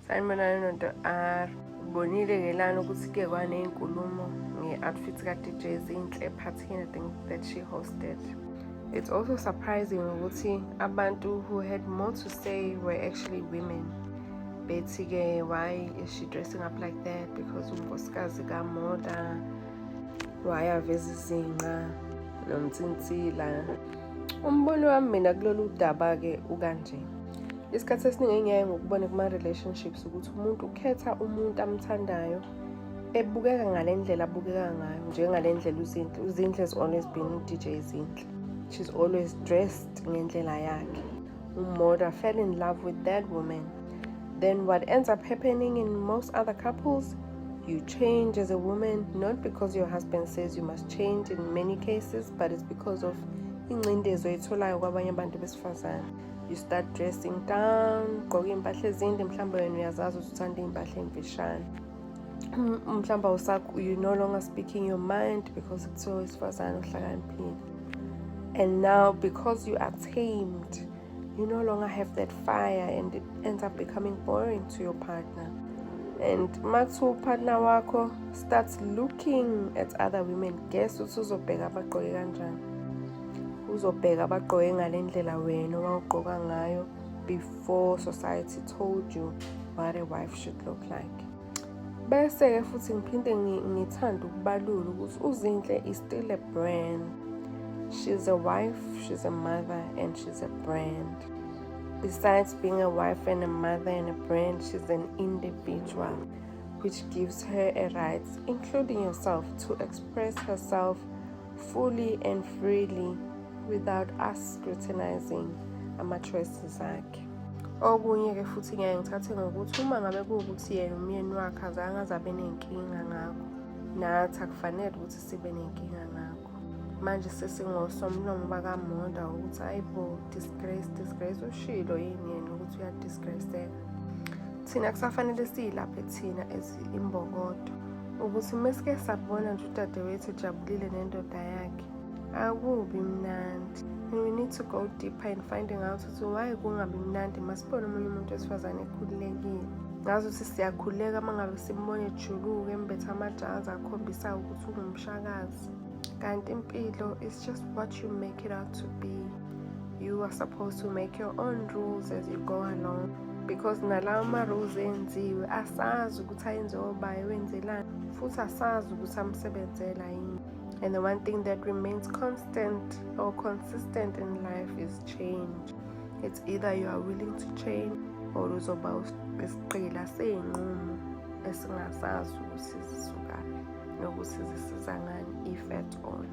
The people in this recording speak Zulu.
Sanibonani no R. Bonile-ke lana ukuthi kuke kwaney'nkulumo nge-outfit ka-DJ Zinhle ephakathini, I think that she hosted. It's also surprising ukuthi abantu who had more to say were actually women. Bethi-ke, why is she dressing up like that? Because unkosikazi kaModa, why aveza izinqa nomthinsila. Umbono wami mina kulolu daba-ke ukanje. Isikhathi esiningi engiyaye ngokubona kuma-relationships ukuthi umuntu ukhetha umuntu amthandayo ebukeka ngale ndlela abukeka ngayo, njengale ndlela uZinhle has always been DJ Zinhle. She's always dressed ngendlela yakhe. UModa fell in love with that woman. Then what ends up happening in most other couples, you change as a woman, not because your husband says you must change in many cases, but it's because of ingcindezi oyitholayo kwabanye abantu besifazane. You start dressing down, ugqoke iy'mpahla ezinde, mhlawumbe wena uyazazi ukuthi uthanda iy'mpahla ey'mfishane. Mhlawumbe you no longer speaking your mind because kuthiwa owesifazane uhlakaniphile. And now because you are tamed, you no longer have that fire and it ends up becoming boring to your partner. And makuthiwa upartner wakho starts looking at other women, guess ukuthi uzobheka abagqoke kanjani. Uzobheka abagqoke ngale ndlela wena owawugqoka ngayo before society told you what a wife should look like. Bese-ke futhi ngiphinde ngithanda ukubalula ukuthi uZinhle is still a brand. She's a wife, she's a mother, and she's a brand. Besides being a wife and a mother and a brand, she's an individual, which gives her a right, including yourself, to express herself fully and freely without us scrutinizing ama-choices akhe. Okunye-ke futhi ngiyaye ngithathe ngokuthi uma ngabe kuwukuthi yena umyeni wakhe azange aze abe nenkinga ngakho, nathi akufanele ukuthi sibe nenkinga ngakho. Manje sesingosomlomo bakaModa ukuthi hayi bo, disgrace ushilo yini yena ukuthi uyadisgraceka. Thina kusafanele siyilaphe thina as imbokodo ukuthi mesike sabona nje udadewethu ujabulile nendoda yakhe, akubi mnandi. And we need to go deeper in finding out ukuthi why kungabi mnandi masibona omunye umuntu wesifazane ekhululekile. Ngazi ukuthi siyakhululeka uma ngabe simbona ejuluka embethe amajazi akhombisa ukuthi ungumshakazi. Kanti impilo is just what you make it out to be. You are supposed to make your own rules as you go along. Because nalawo ma-rules enziwe asazi ukuthi ayenziwe obayi wenzelani, futhi asazi ukuthi amsebenzela yini. And the one thing that remains constant or consistent in life is change. It's either you are willing to change or uzoba isiqila sey'nqumo esingasazi ukuthi zisukaphi nokuthi zisiza ngani, if at all.